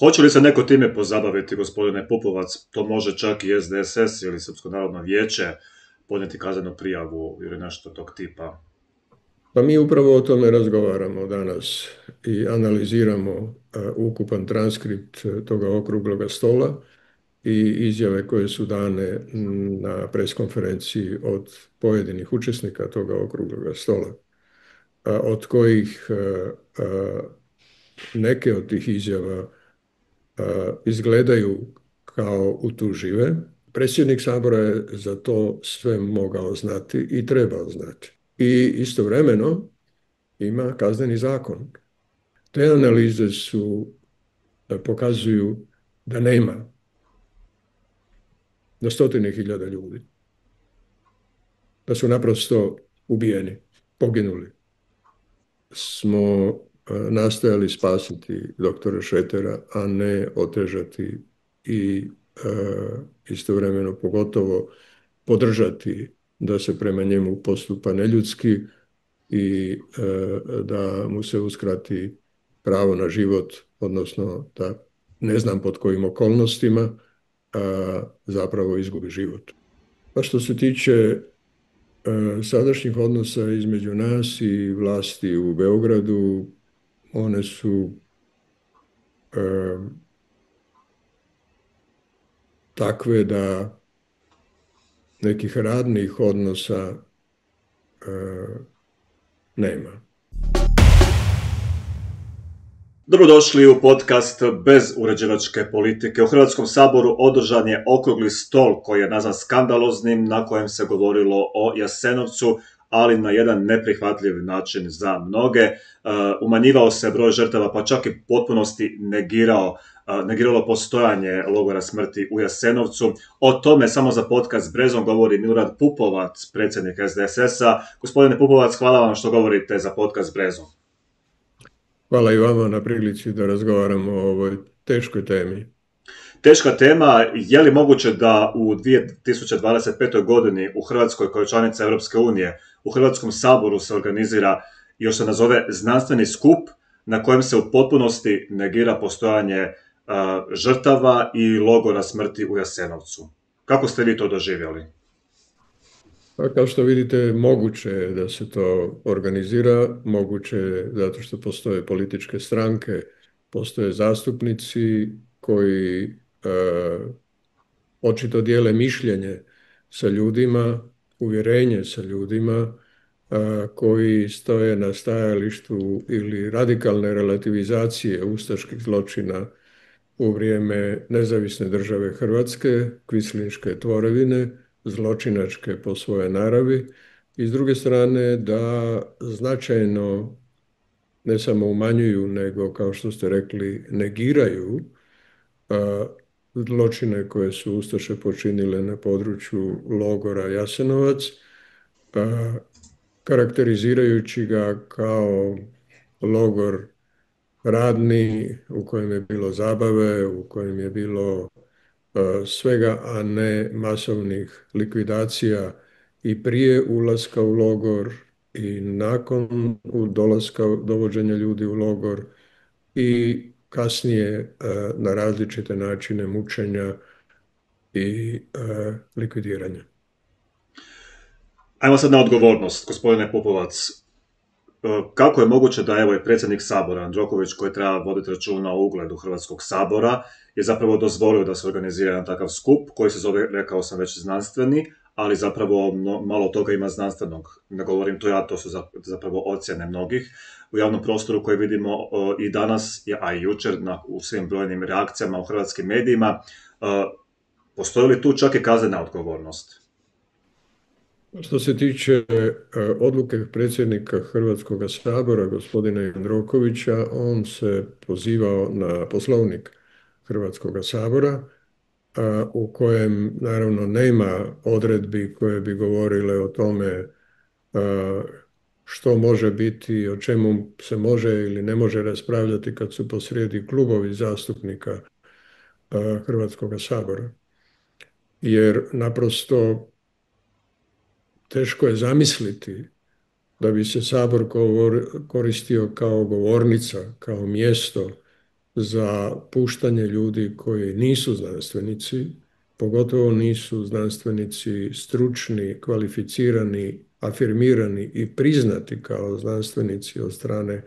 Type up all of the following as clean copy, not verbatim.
Hoće li se neko time pozabaviti, gospodine Pupovac? To može čak i SDSS ili Srpsko narodno vijeće podnijeti kaznenu prijavu ili nešto tog tipa. Pa mi upravo o tome razgovaramo danas i analiziramo ukupan transkript toga okrugloga stola i izjave koje su dane na preskonferenciji od pojedinih učesnika toga okrugloga stola, od kojih neke od tih izjava izgledaju kao utužive. Predsjednik Sabora je za to sve mogao znati i trebao znati. I istovremeno ima kazneni zakon. Te analize pokazuju da nema na stotine hiljada ljudi, da su naprosto ubijeni, poginuli. Smo nastojali spasiti doktora Šretera, a ne otežati i istovremeno pogotovo podržati da se prema njemu postupa neljudski i da mu se uskrati pravo na život, odnosno da ne znam pod kojim okolnostima zapravo izgubi život. Pa što se tiče sadašnjih odnosa između nas i vlasti u Beogradu, one su takve da nekih radnih odnosa nema. Dobrodošli u podcast Bez uređivačke politike. U Hrvatskom saboru održan je okrugli stol koji je nazvan skandaloznim, na kojem se govorilo o Jasenovcu, ali na jedan neprihvatljiv način za mnoge. Umanjivao se broj žrtava, pa čak i potpunosti negiralo postojanje logora smrti u Jasenovcu. O tome samo za podcast Brezom govori Milorad Pupovac, predsjednik SDSS-a. Gospodine Pupovac, hvala vam što govorite za podcast Brezom. Hvala i vama na prilici da razgovaramo o ovoj teškoj temi. Teška tema, je li moguće da u 2025. godini u Hrvatskoj kao članica Europske unije, u Hrvatskom saboru se organizira još se nazove znanstveni skup na kojem se u potpunosti negira postojanje žrtava i logora smrti u Jasenovcu? Kako ste vi to doživjeli? Pa kao što vidite, moguće je da se to organizira, moguće je zato što postoje političke stranke, postoje zastupnici koji očito dijele mišljenje sa ljudima, uvjerenje sa ljudima koji stoje na stajalištu ili radikalne relativizacije ustaških zločina u vrijeme Nezavisne države Hrvatske, kvislinške tvorevine, zločinačke po svojoj naravi, i s druge strane da značajno ne samo umanjuju, nego kao što ste rekli, negiraju zločine koje su ustaše počinile na području logora Jasenovac, karakterizirajući ga kao logor radni u kojem je bilo zabave, u kojem je bilo svega, a ne masovnih likvidacija i prije ulaska u logor i nakon dolaska, dovođenja ljudi u logor i kasnije na različite načine mučenja i likvidiranja. Ajmo sad na odgovornost, gospodine Pupovac. Kako je moguće da evo i predsjednik Sabora, Jandroković, koji treba voditi računa o ugledu Hrvatskog sabora, je zapravo dozvolio da se organizira jedan takav skup koji se zove, rekao sam već, znanstveni, ali zapravo malo toga ima znanstvenog. Ne govorim to ja, to su zapravo ocjene mnogih u javnom prostoru koje vidimo i danas, a i jučer u svim brojnim reakcijama u hrvatskim medijima. Postoji li tu čak i kaznena odgovornost? Što se tiče odluke predsjednika Hrvatskoga sabora, gospodina Jandrokovića, on se pozivao na Poslovnik Hrvatskoga sabora, u kojem naravno nema odredbi koje bi govorile o tome što može biti, o čemu se može ili ne može raspravljati kad su posrijedi klubovi zastupnika Hrvatskoga sabora. Jer naprosto teško je zamisliti da bi se Sabor koristio kao govornica, kao mjesto za puštanje ljudi koji nisu znanstvenici, pogotovo nisu znanstvenici stručni, kvalificirani, afirmirani i priznati kao znanstvenici od strane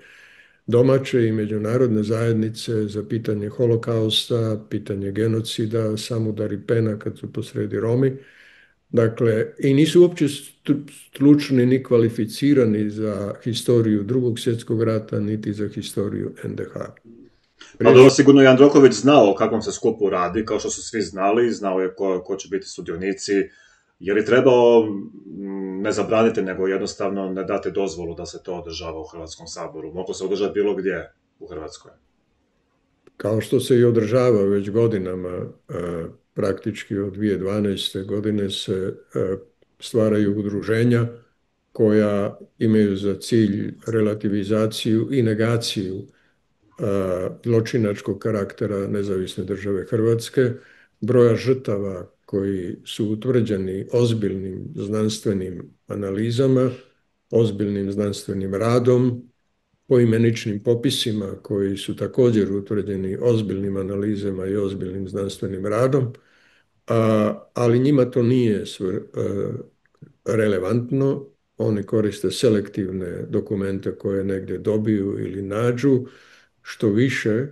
domaće i međunarodne zajednice za pitanje holokausta, pitanje genocida, Samudar i Pena kad su posredi Romi. Dakle, i nisu uopće stručni ni kvalificirani za historiju Drugog svjetskog rata, niti za historiju NDH. Pa dobro, sigurno je Jandroković znao o kakvom se skupu radi, kao što su svi znali, znao je ko će biti sudionici, je li trebao ne zabraniti, nego jednostavno ne dati dozvolu da se to održava u Hrvatskom saboru? Moglo se održati bilo gdje u Hrvatskoj. Kao što se i održava već godinama, praktički od 2012. godine se stvaraju udruženja koja imaju za cilj relativizaciju i negaciju zločinačkog karaktera Nezavisne države Hrvatske, broja žrtava koji su utvrđeni ozbiljnim znanstvenim analizama, ozbiljnim znanstvenim radom, poimeničnim popisima koji su također utvrđeni ozbiljnim analizama i ozbiljnim znanstvenim radom, ali njima to nije relevantno. Oni koriste selektivne dokumente koje negdje dobiju ili nađu. Što više,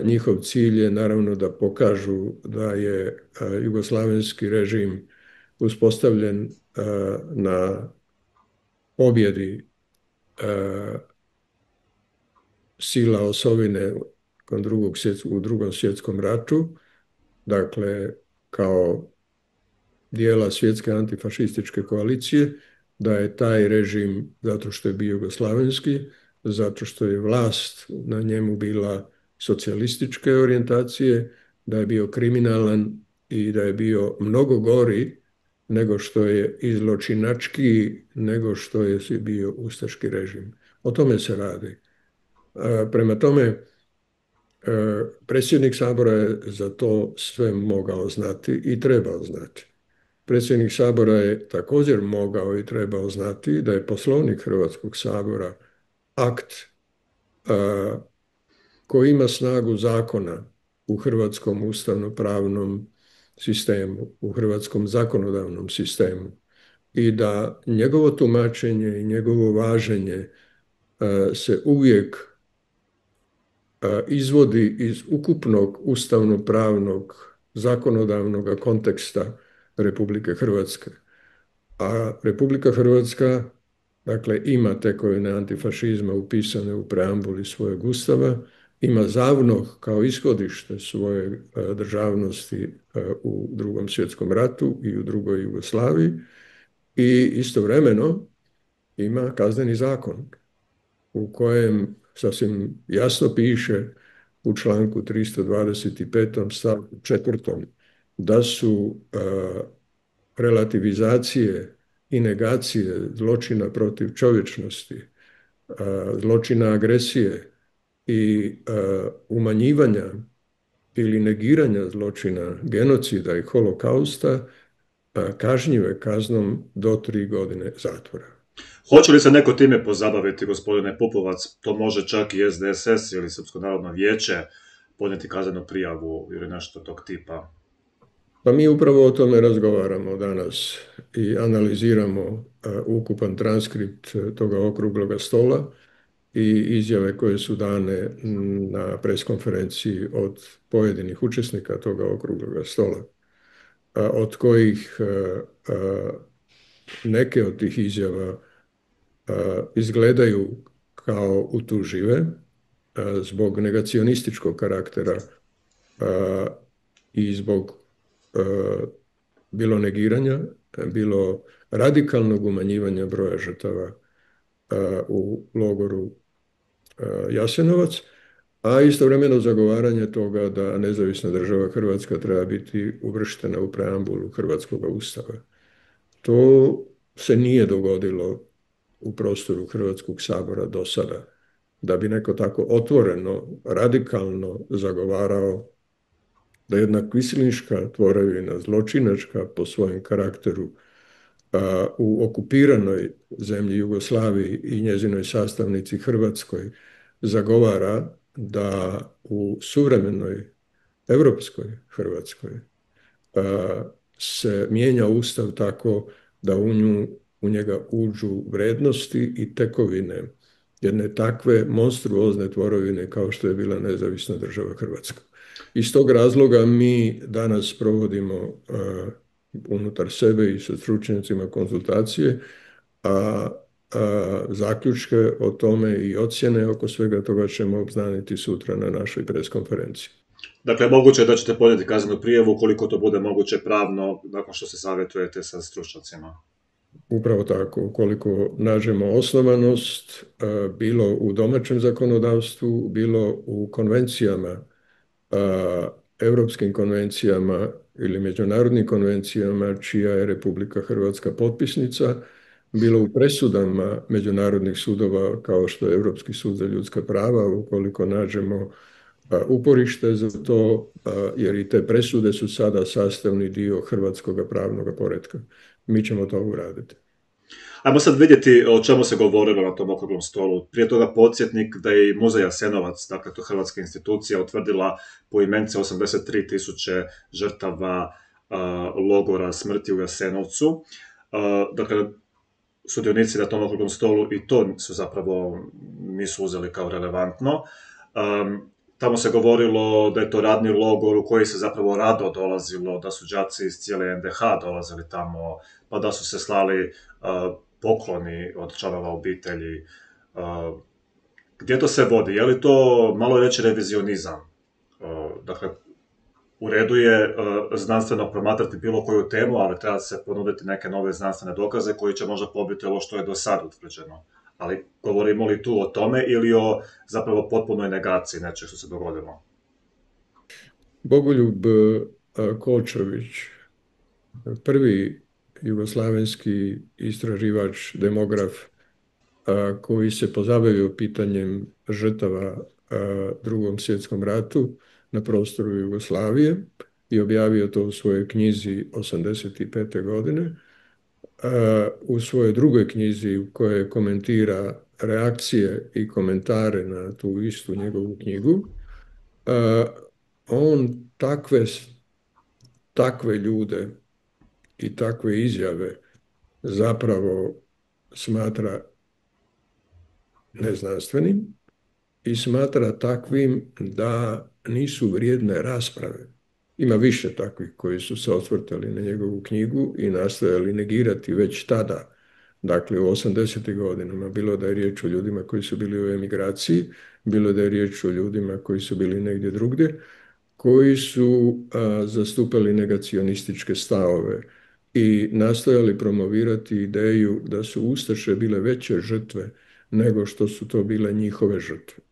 njihov cilj je naravno da pokažu da je jugoslavenski režim uspostavljen na pobjedi sila osovine u Drugom svjetskom ratu, dakle kao dijela svjetske antifašističke koalicije, da je taj režim, zato što je bio jugoslavenski, zato što je vlast na njemu bila socijalističke orijentacije, da je bio kriminalan i da je bio mnogo gori nego što je i zločinački, nego što je bio ustaški režim. O tome se radi. Prema tome, predsjednik Sabora je za to sve mogao znati i trebao znati. Predsjednik Sabora je također mogao i trebao znati da je Poslovnik Hrvatskog sabora akt koji ima snagu zakona u hrvatskom ustavno-pravnom sistemu, u hrvatskom zakonodavnom sistemu i da njegovo tumačenje i njegovo važenje se uvijek izvodi iz ukupnog ustavno-pravnog zakonodavnog konteksta Republike Hrvatske. A Republika Hrvatska, dakle, ima tekovine antifašizma upisane u preambuli svojeg ustava, ima ZAVNOH kao ishodište svoje državnosti u Drugom svjetskom ratu i u drugoj Jugoslaviji i istovremeno ima Kazneni zakon u kojem sasvim jasno piše u članku 325. stavku 4. da su relativizacije i negacije zločina protiv čovječnosti, zločina agresije i umanjivanja ili negiranja zločina genocida i holokausta kažnjive kaznom do 3 godine zatvora. Hoće li se neko time pozabaviti, gospodine Pupovac? To može čak i SDSS ili Srpsko narodno vijeće podnijeti kaznenu prijavu ili nešto tog tipa? Pa mi upravo o tome razgovaramo danas i analiziramo ukupan transkript toga okrugloga stola i izjave koje su dane na preskonferenciji od pojedinih učesnika toga okrugloga stola, od kojih neke od tih izjava izgledaju kao utužive zbog negacionističkog karaktera i zbog bilo negiranja, bilo radikalnog umanjivanja broja žrtava u logoru Jasenovac, a istovremeno zagovaranje toga da nezavisna država Hrvatska treba biti uvrštena u preambulu Hrvatskog ustava. To se nije dogodilo u prostoru Hrvatskog sabora do sada, da bi neko tako otvoreno, radikalno zagovarao da jedna kvislinška tvorevina, zločinačka po svojem karakteru, u okupiranoj zemlji Jugoslaviji i njezinoj sastavnici Hrvatskoj zagovara da u suvremenoj europskoj Hrvatskoj se mijenja Ustav tako da u njega uđu vrednosti i tekovine jedne takve monstruozne tvorevine kao što je bila nezavisna država Hrvatska. Iz tog razloga mi danas provodimo unutar sebe i sa stručnjacima konzultacije, a zaključke o tome i ocjene oko svega toga ćemo obznaniti sutra na našoj preskonferenciji. Dakle, moguće je da ćete podnijeti kaznenu prijavu ukoliko to bude moguće pravno nakon što se savjetujete sa stručnjacima. Upravo tako, ukoliko nađemo osnovanost, bilo u domaćem zakonodavstvu, bilo u konvencijama, europskim konvencijama ili međunarodnim konvencijama čija je Republika Hrvatska potpisnica, bilo u presudama međunarodnih sudova kao što je Europski sud za ljudska prava, ukoliko nađemo uporište za to, jer i te presude su sada sastavni dio hrvatskog pravnog poretka. Mi ćemo to uraditi. Ajmo sad vidjeti o čemu se govorilo na tom okruglom stolu. Prije toga podsjetnik da je i Muzej Jasenovac, dakle to hrvatska institucija, utvrdila poimence 83.000 žrtava logora smrti u Jasenovcu. Dakle, sudionici na tom okruglom stolu i to su zapravo nisu uzeli kao relevantno. Tamo se govorilo da je to radni logor u koji se zapravo rado dolazilo, da su đaci iz cijele NDH dolazili tamo, pa da su se slali pokloni od članova obitelji. Gdje to se vodi? Je li to, malo reći, revizionizam? Dakle, u redu je znanstveno promatrati bilo koju temu, ali treba se ponuditi neke nove znanstvene dokaze koji će možda pobiti ovo što je do sad utvrđeno. Ali govorimo li tu o tome ili o zapravo potpunoj negaciji nečeg što se dogodilo? Bogoljub Kočović, prvi jugoslavenski istraživač, demograf koji se pozabavio pitanjem žrtava Drugom svjetskom ratu na prostoru Jugoslavije i objavio to u svojoj knjizi 85. godine. U svojoj drugoj knjizi u kojoj komentira reakcije i komentare na tu istu njegovu knjigu, on takve ljude i takve izjave zapravo smatra neznanstvenim i smatra takvim da nisu vrijedne rasprave. Ima više takvih koji su se osvrtali na njegovu knjigu i nastojali negirati već tada, dakle u 80. godinama, bilo da je riječ o ljudima koji su bili u emigraciji, bilo da je riječ o ljudima koji su bili negdje drugdje, koji su zastupali negacionističke stavove i nastojali promovirati ideju da su ustaše bile veće žrtve nego što su to bile njihove žrtve.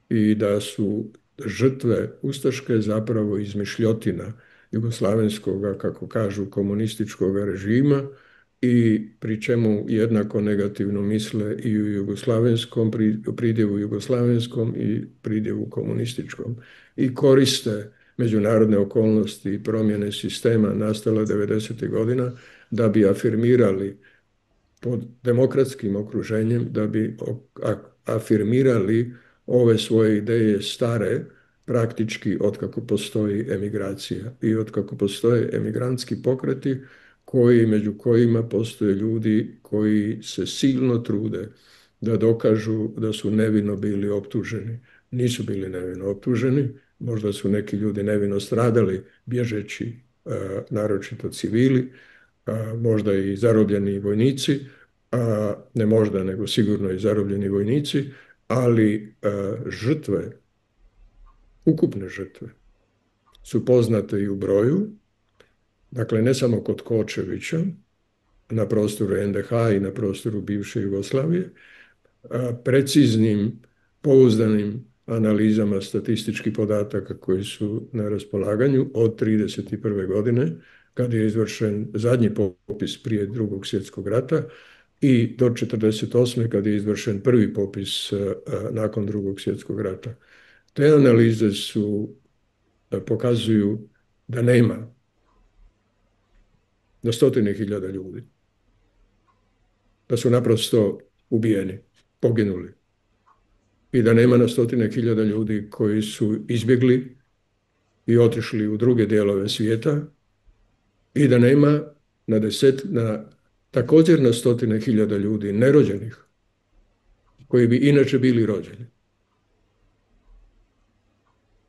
I da su žrtve ustaške zapravo izmišljotina jugoslavenskoga, kako kažu, komunističkog režima i pri čemu jednako negativno misle i u jugoslavenskom, pridjevu jugoslavenskom i pridjevu komunističkom. I koriste međunarodne okolnosti i promjene sistema nastale 90. godina da bi afirmirali pod demokratskim okruženjem, da bi afirmirali ove svoje ideje stare praktički otkako postoji emigracija i otkako postoje emigrantski pokreti među kojima postoje ljudi koji se silno trude da dokažu da su nevino bili optuženi. Nisu bili nevino optuženi, možda su neki ljudi nevino stradali bježeći, naročito civili, možda i zarobljeni vojnici, ne možda nego sigurno i zarobljeni vojnici, ali žrtve, ukupne žrtve su poznate i u broju, dakle ne samo kod Kočevića na prostoru NDH i na prostoru bivše Jugoslavije, preciznim, pouzdanim analizama statističkih podataka koji su na raspolaganju od 1931. godine, kad je izvršen zadnji popis prije Drugog svjetskog rata, i do 1948. kad je izvršen prvi popis nakon Drugog svjetskog rata. Te analize pokazuju da nema na stotine hiljada ljudi, da su naprosto ubijeni, poginuli. i da nema na stotine hiljada ljudi koji su izbjegli i otišli u druge dijelove svijeta i da nema na također na stotine hiljada ljudi nerođenih koji bi inače bili rođeni.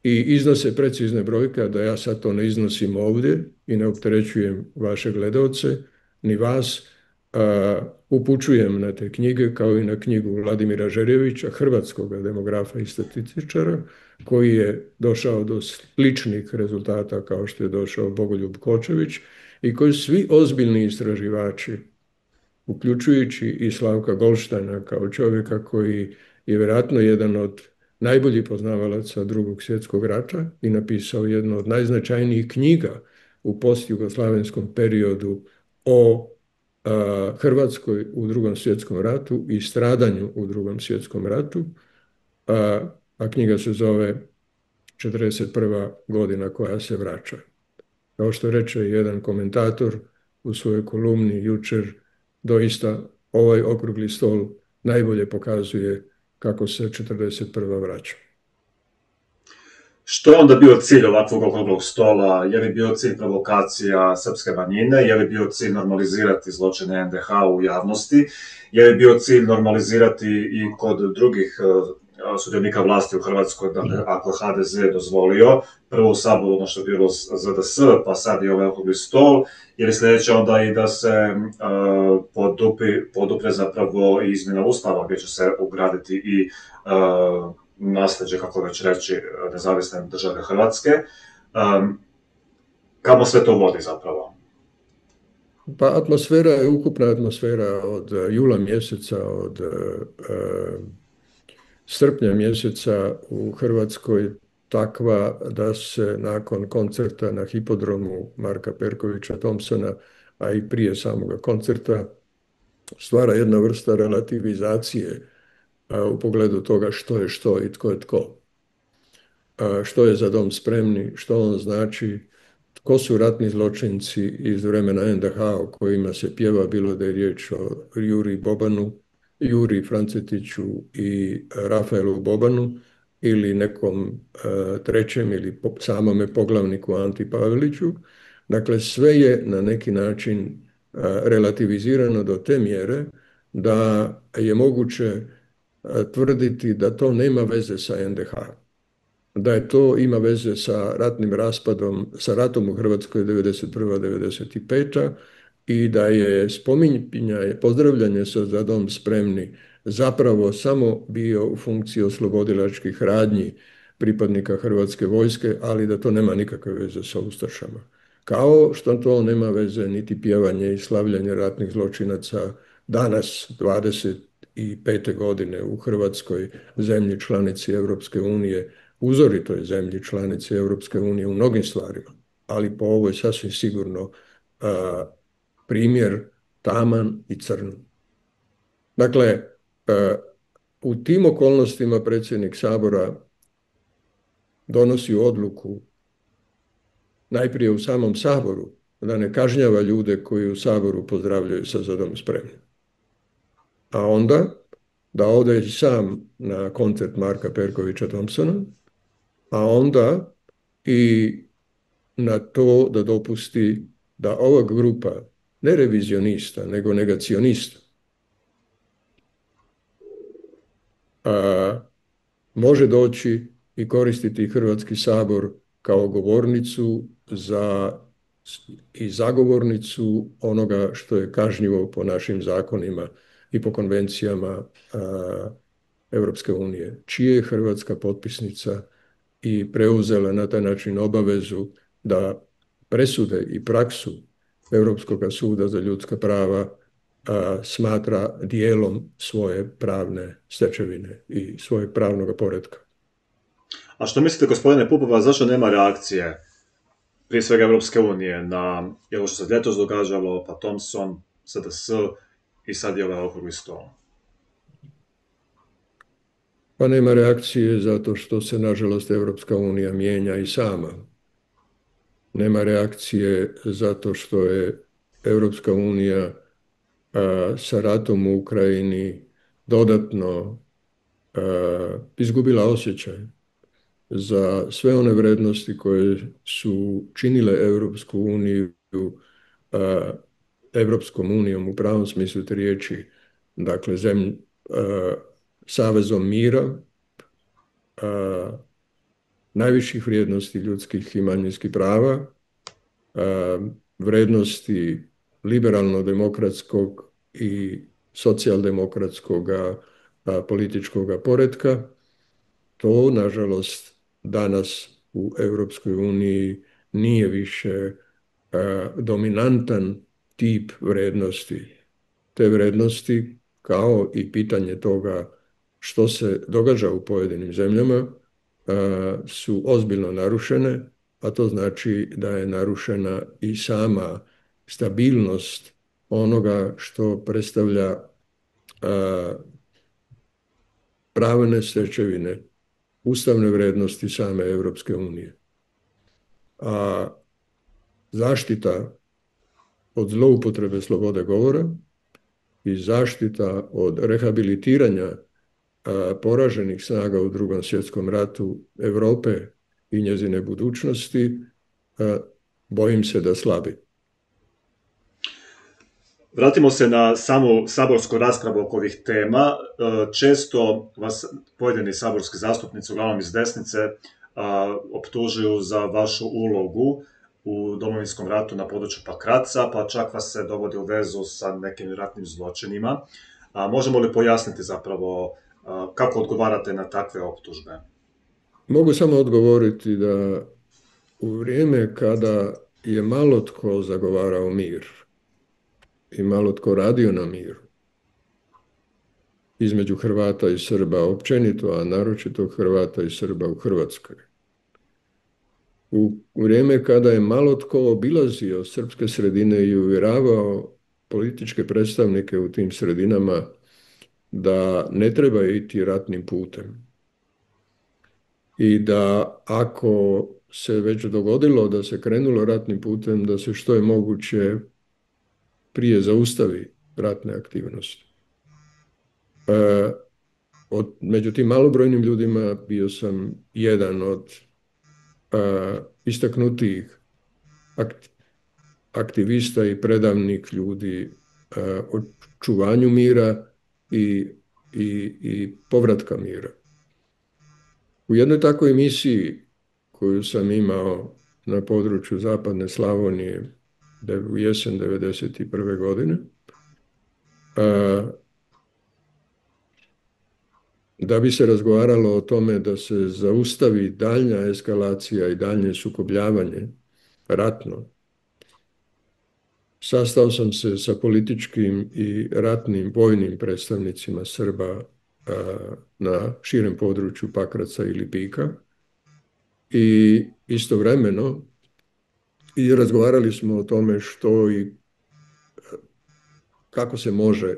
I iznose precizne brojke, a da ja sad to ne iznosim ovdje i ne opterećujem vaše gledaoce, ni vas, upućujem na te knjige kao i na knjigu Vladimira Žerjevića, hrvatskog demografa i statističara, koji je došao do sličnih rezultata kao što je došao Bogoljub Kočević i koji svi ozbiljni istraživači, uključujući i Slavka Goldsteina kao čovjeka koji je vjerojatno jedan od najboljih poznavalaca Drugog svjetskog rata i napisao jednu od najznačajnijih knjiga u postjugoslavenskom periodu o Hrvatskoj u Drugom svjetskom ratu i stradanju u Drugom svjetskom ratu, a knjiga se zove 41. godina koja se vraća. Kao što reče jedan komentator u svojoj kolumni jučer, doista ovaj okrugli stol najbolje pokazuje kako se 41. vraća. Što je onda bio cilj ovakvog okruglog stola? Je li bio cilj provokacija srpske manjine? Je li bio cilj normalizirati zločine NDH u javnosti? Je li bio cilj normalizirati i kod drugih sudionika vlasti u Hrvatskoj, da ako je HDZ dozvolio, prvo u Saboru ono što je bilo ZDS, pa sad i ovaj okrugli stol, jer je sljedeće onda i da se podupre zapravo izmjena Ustava gdje će se ugraditi i nasljeđe, kako već reći, nezavisne države Hrvatske. Kamo sve to vodi zapravo? Pa atmosfera je ukupna atmosfera od jula mjeseca, od srpnja mjeseca u Hrvatskoj takva da se nakon koncerta na hipodromu Marka Perkovića Thompsona, a i prije samoga koncerta, stvara jedna vrsta relativizacije u pogledu toga što je što i tko je tko. Što je Za dom spremni, što on znači, tko su ratni zločinci iz vremena NDH o kojima se pjeva, bilo da je riječ o Juri Bobanu, Juri Francetiću i Rafaelu Bobanu ili nekom trećem ili samome poglavniku Anti Paveliću. Dakle, sve je na neki način relativizirano do te mjere da je moguće tvrditi da to nema veze sa NDH, da je to ima veze sa ratnim raspadom, sa ratom u Hrvatskoj 91. 95. i da je spominjanje, pozdravljanje sa Za dom spremni zapravo samo bio u funkciji oslobodilačkih radnji pripadnika Hrvatske vojske, ali da to nema nikakve veze sa ustašama. Kao što to nema veze niti pjevanje i slavljanje ratnih zločinaca danas, 25. godine u Hrvatskoj, zemlji članici Europske unije, uzoritoj zemlji članici Europske unije u mnogim stvarima, ali po ovoj sasvim sigurno primjer taman i crn. Dakle, u tim okolnostima predsjednik Sabora donosi odluku najprije u samom Saboru da ne kažnjava ljude koji u Saboru pozdravljaju sa Za dom spremni, a onda da ode i sam na koncert Marka Perkovića Thompsona, a onda i na to da dopusti da ova grupa ne revizionista, nego negacionista može doći i koristiti Hrvatski sabor kao govornicu i zagovornicu onoga što je kažnjivo po našim zakonima i po konvencijama Europske unije, čije je Hrvatska potpisnica i preuzela na taj način obavezu da presude i praksu Europskog suda za ljudska prava smatra dijelom svoje pravne stečevine i svojeg pravnog poretka. A što mislite, gospodine Pupova, zašto nema reakcije prije svega Europske unije na ovo što se ljetos događalo, pa Thompson, SDS i sad je ovaj okrugli stol? Pa nema reakcije zato što se, nažalost, Europska unija mijenja i sama. Nema reakcije zato što je Europska unija sa ratom u Ukrajini dodatno izgubila osjećaj za sve one vrednosti koje su činile Europsku uniju Europskom unijom u pravom smislu te riječi, dakle savezom mira, najviših vrijednosti ljudskih i manjinskih prava, vrednosti liberalno-demokratskog i socijaldemokratskog političkog poretka. To, nažalost, danas u Europskoj uniji nije više dominantan tip vrednosti. Te vrednosti, kao i pitanje toga što se događa u pojedinim zemljama, su ozbiljno narušene, a to znači da je narušena i sama stabilnost onoga što predstavlja pravne stečevine, ustavne vrednosti same Europske unije. A zaštita od zloupotrebe slobode govora i zaštita od rehabilitiranja poraženih snaga u Drugom svjetskom ratu Europe i njezine budućnosti, bojim se da slabi. Vratimo se na samu saborsku raspravu oko ovih tema. Često vas pojedini saborski zastupnici, uglavnom iz desnice, optužuju za vašu ulogu u Domovinskom ratu na području Pakraca, pa čak vas se dovodi u vezu sa nekim ratnim zločinima. Možemo li pojasniti zapravo kako odgovarate na takve optužbe? Mogu samo odgovoriti da u vrijeme kada je malo tko zagovarao mir i malo tko radio na miru između Hrvata i Srba općenito, a naročito Hrvata i Srba u Hrvatskoj, u vrijeme kada je malo tko obilazio srpske sredine i uvjeravao političke predstavnike u tim sredinama da ne treba ići ratnim putem i da ako se već dogodilo da se krenulo ratnim putem, da se što je moguće prije zaustavi ratne aktivnosti. Među tim malobrojnim ljudima bio sam jedan od istaknutijih aktivista i predavnik ljudi o čuvanju mira i povratka mira. U jednoj takvoj misiji koju sam imao na području Zapadne Slavonije u jesen 1991. godine, da bi se razgovaralo o tome da se zaustavi daljnja eskalacija i daljnje sukobljavanje ratno, sastao sam se sa političkim i ratnim vojnim predstavnicima Srba na širem području Pakraca i Lipika i istovremeno i razgovarali smo o tome što i kako se može,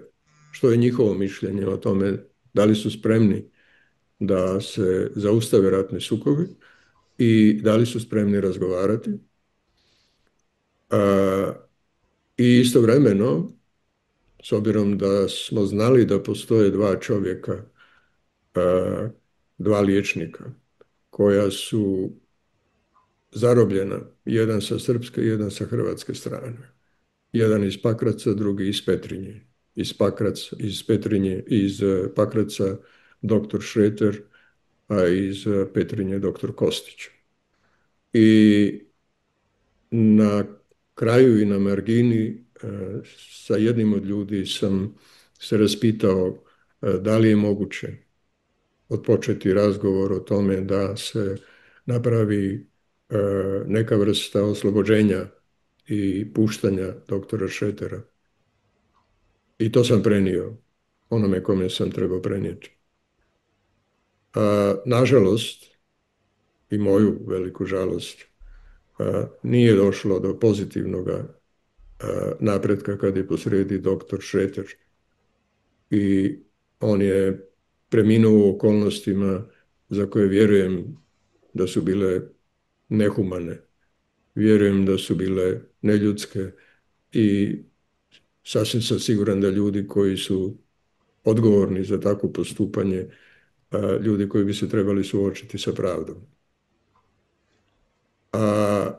što je njihovo mišljenje o tome, da li su spremni da se zaustave ratni sukobi i da li su spremni razgovarati. I istovremeno, s obzirom da smo znali da postoje dva čovjeka, dva liječnika, koja su zarobljena, jedan sa srpske, jedan sa hrvatske strane. Jedan iz Pakraca, drugi iz Petrinje. Iz Pakraca dr. Šreter, a iz Petrinje dr. Kostić. I na kraju i na margini sa jednim od ljudi sam se raspitao da li je moguće odpočeti razgovor o tome da se napravi neka vrsta oslobođenja i puštanja doktora Šretera. I to sam prenio onome kome sam trebao prenijeti. Nažalost, i moju veliku žalost, nije došlo do pozitivnog napretka kad je posrijedi doktor Šreter. I on je preminuo u okolnostima za koje vjerujem da su bile nehumane. Vjerujem da su bile neljudske i sasvim sam siguran da ljudi koji su odgovorni za takvo postupanje ljudi koji bi se trebali suočiti sa pravdom. A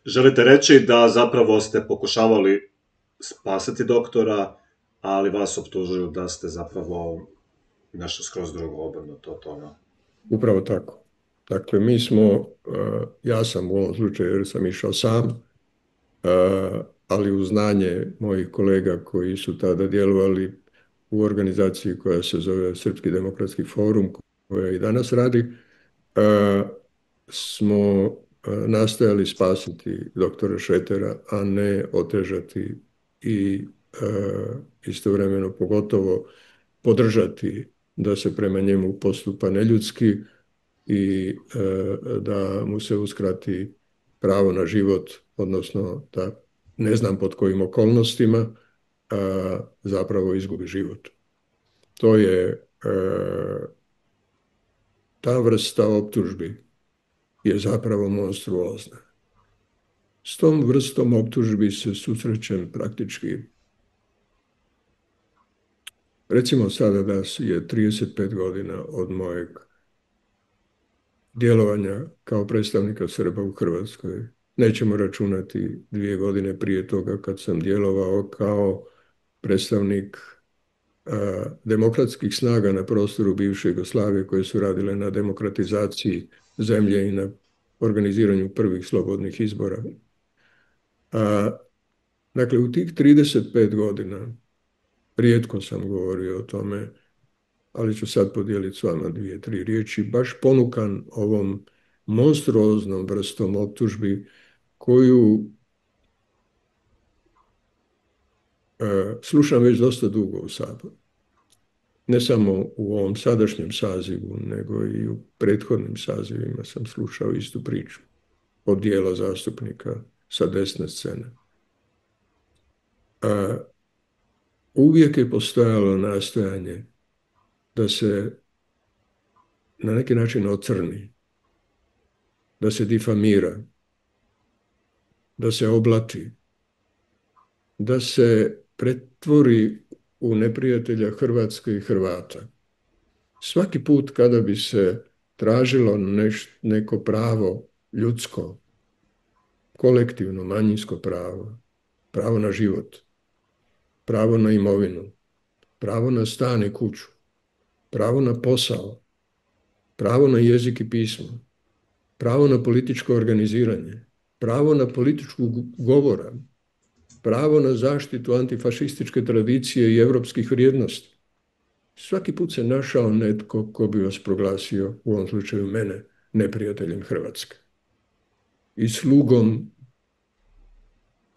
Želite reći da zapravo ste pokušavali spasiti doktora, ali vas optužuju da ste zapravo nešto skroz drugo, obrnuto od toga. upravo tako. Dakle, mi smo, ja sam u ovom slučaju jer sam išao sam, ali uz znanje mojih kolega koji su tada djelovali u organizaciji koja se zove Srpski demokratski forum, koja i danas radi, smo nastojali spasiti doktora Šretera, a ne otežati i istovremeno pogotovo podržati da se prema njemu postupa neljudski i da mu se uskrati pravo na život, odnosno da ne znam pod kojim okolnostima zapravo izgubi život. To je ta vrsta optužbi je zapravo monstruozna. S tom vrstom optužbi se susrećem praktički. Recimo sada da je 35 godina od mojeg djelovanja kao predstavnika Srba u Hrvatskoj. Nećemo računati 2 godine prije toga kad sam djelovao kao predstavnik demokratskih snaga na prostoru bivše Jugoslavije koje su radile na demokratizaciji zemlje i na organiziranju prvih slobodnih izbora. Dakle, u tih 35 godina rijetko sam govorio o tome, ali ću sad podijeliti s vama 2-3 riječi, baš ponukan ovom monstruoznom vrstom optužbi koju slušam već dosta dugo u Saboru. Ne samo u ovom sadašnjem sazivu, nego i u prethodnim sazivima sam slušao istu priču od dijela zastupnika sa desne scene. Uvijek je postojalo nastojanje da se na neki način ocrni, da se difamira, da se oblati, da se pretvori u neprijatelja Hrvatske i Hrvata. Svaki put kada bi se tražilo neko pravo ljudsko, kolektivno, manjinsko pravo, pravo na život, pravo na imovinu, pravo na stan i kuću, pravo na posao, pravo na jezik i pismo, pravo na političko organiziranje, pravo na političku govora, pravo na zaštitu antifašističke tradicije i europskih vrijednosti. Svaki put se našao netko ko bi vas proglasio, u ovom slučaju mene, neprijateljem Hrvatske i slugom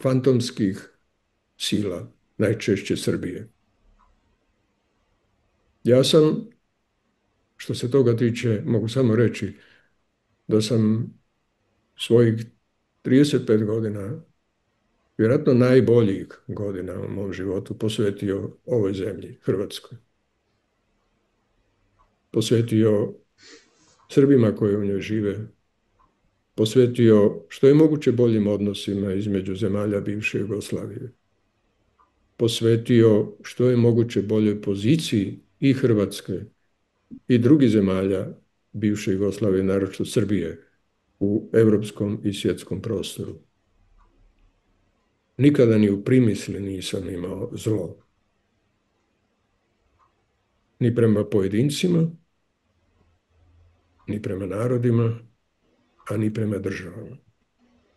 fantomskih sila, najčešće Srbije. Ja sam, što se toga tiče, mogu samo reći da sam svojih 35 godina, vjerojatno najboljih godina u mom životu, posvetio ovoj zemlji, Hrvatskoj. Posvetio Srbima koji u njoj žive, posvetio što je moguće boljim odnosima između zemalja bivše Jugoslavije, posvetio što je moguće boljoj poziciji i Hrvatske i drugih zemalja bivše Jugoslavije, naročito Srbije, u europskom i svjetskom prostoru. Nikada ni u primisli nisam imao zlo. Ni prema pojedincima, ni prema narodima, a ni prema državama.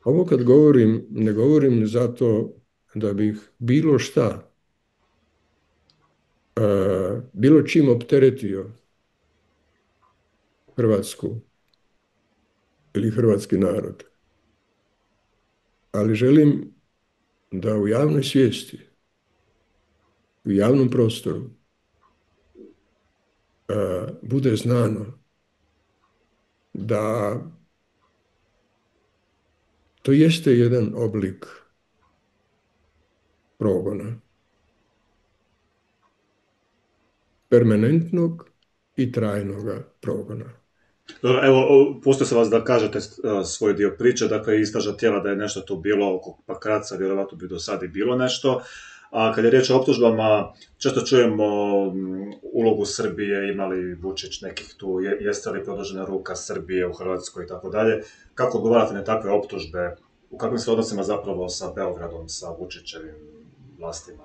Ovo kad govorim, ne govorim zato da bih bilo šta, bilo čim opteretio Hrvatsku ili hrvatski narod. Ali želim da u javnoj svijesti, u javnom prostoru bude znano da to jeste jedan oblik progona, permanentnog i trajnoga progona. Evo, pustio sam vas da kažete svoj dio priče, dakle istražna tijela da je nešto tu bilo oko Pakraca, vjerovatno bi do sad i bilo nešto, A kad je riječ o optužbama, često čujemo ulogu Srbije, ima li Vučić nekih tu, jeste li produžena ruka Srbije u Hrvatskoj i tako dalje. Kako odgovarate na takve optužbe? U kakvim se odnosima zapravo sa Beogradom, sa Vučićevim vlastima?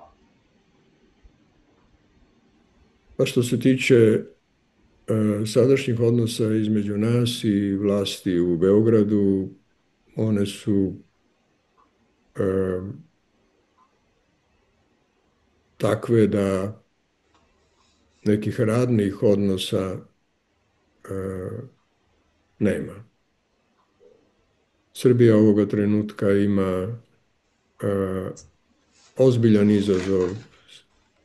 Pa što se tiče sadašnjih odnosa između nas i vlasti u Beogradu, one su takve da nekih radnih odnosa nema. Srbija ovoga trenutka ima ozbiljan izazov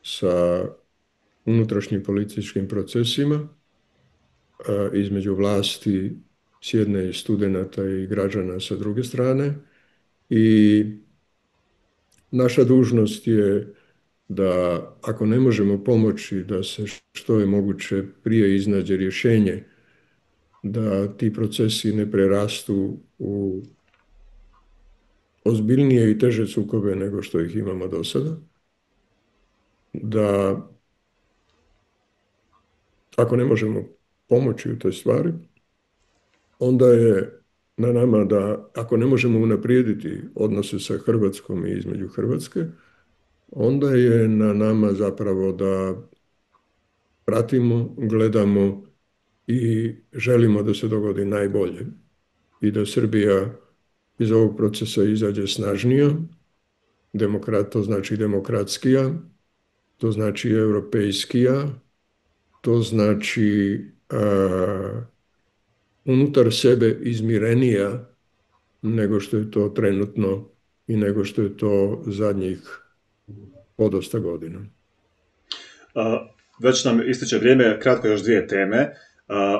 sa unutrašnjim političkim procesima između vlasti s jedne i studenata i građana sa druge strane i naša dužnost je da ako ne možemo pomoći da se što je moguće prije iznađe rješenje, da ti procesi ne prerastu u ozbiljnije i teže sukobe nego što ih imamo do sada, da ako ne možemo pomoći u toj stvari, onda je na nama da, ako ne možemo unaprijediti odnose sa Hrvatskom i između Hrvatske, onda je na nama zapravo da pratimo, gledamo i želimo da se dogodi najbolje i da Srbija iz ovog procesa izađe snažnija, to znači demokratskija, to znači europejskija, to znači unutar sebe izmirenija nego što je to trenutno i nego što je to zadnjih podosta godina. Već nam ističe vrijeme, kratko još dvije teme.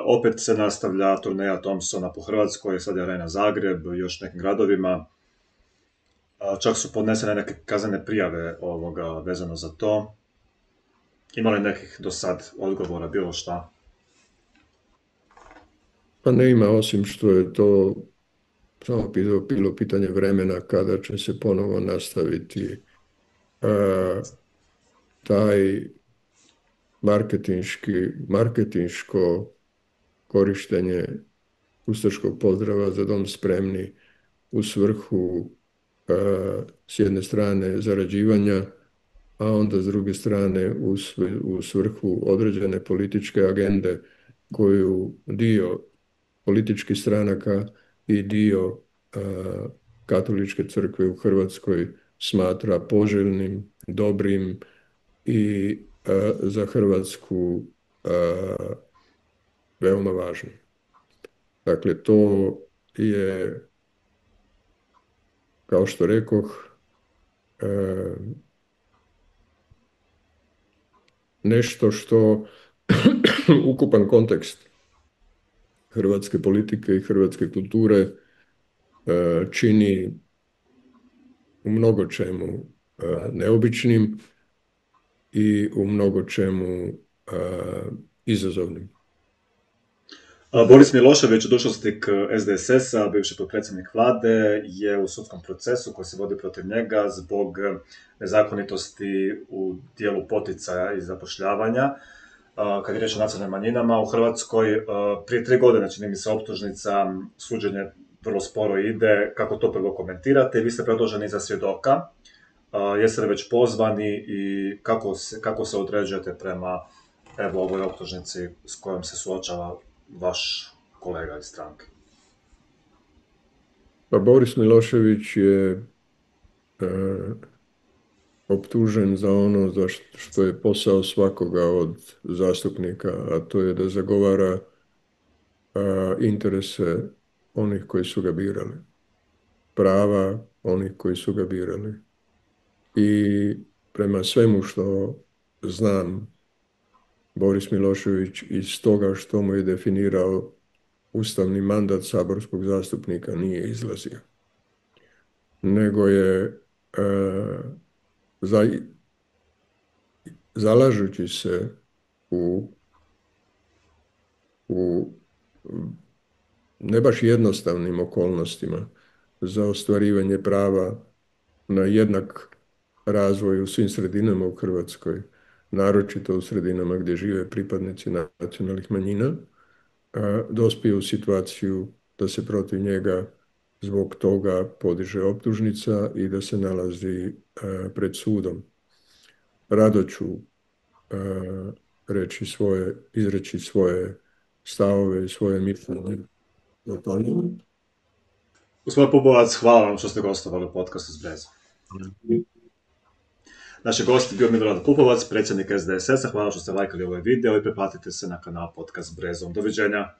Opet se nastavlja turneja Thompsona po Hrvatskoj, sad je Arena Zagreb, još nekim gradovima. Čak su podnesene neke kaznene prijave vezano za to. Ima li nekih do sad odgovora, bilo šta? Pa ne ima, osim što je to samo bilo pitanje vremena kada će se ponovo nastaviti taj marketinško korištenje ustaškog pozdrava Za dom spremni u svrhu s jedne strane zarađivanja, a onda s druge strane u svrhu određene političke agende koju dio političkih stranaka i dio Katoličke crkve u Hrvatskoj smatra poželjnim, dobrim i za Hrvatsku veoma važnim. Dakle, to je, kao što rekoh, nešto što ukupan kontekst hrvatske politike i hrvatske kulture čini u mnogo čemu neobičnim i u mnogo čemu izazovnim. Boris Milošević, dužnosnik SDSS-a, bivši potpredsjednik vlade, je u sudskom procesu koji se vodi protiv njega zbog nezakonitosti u dijelu poticaja i zapošljavanja. Kad je riječ o nacionalnim manjinama u Hrvatskoj, prije 3 godine čini mi se optužnica, suđenje vrlo sporo ide. Kako to prvo komentirate? Vi ste predloženi za svjedoka. Jeste li već pozvani i kako se određujete prema ovoj optužnici s kojom se suočava vaš kolega iz stranke? Pa Boris Milošević je optužen za ono za što je posao svakoga od zastupnika, a to je da zagovara interese onih koji su ga birali, prava onih koji su ga birali. I prema svemu što znam, Boris Milošević iz toga što mu je definirao ustavni mandat saborskog zastupnika nije izlazio, nego je zalažući se u ne baš jednostavnim okolnostima za ostvarivanje prava na jednak razvoj u svim sredinama u Hrvatskoj, naročito u sredinama gdje žive pripadnici nacionalnih manjina, dospije u situaciju da se protiv njega zbog toga podiže optužnica i da se nalazi pred sudom. Rado ću izreći svoje stavove i svoje mišljenje o tome. Gospodin Pupovac, hvala vam što ste gostovali u podcastu s Brezom. Naš gost je bio Milorad Pupovac, predsjednik SDSS-a. Hvala što ste lajkali ovaj video i pretplatite se na kanal Podcast s Brezom. Doviđenja.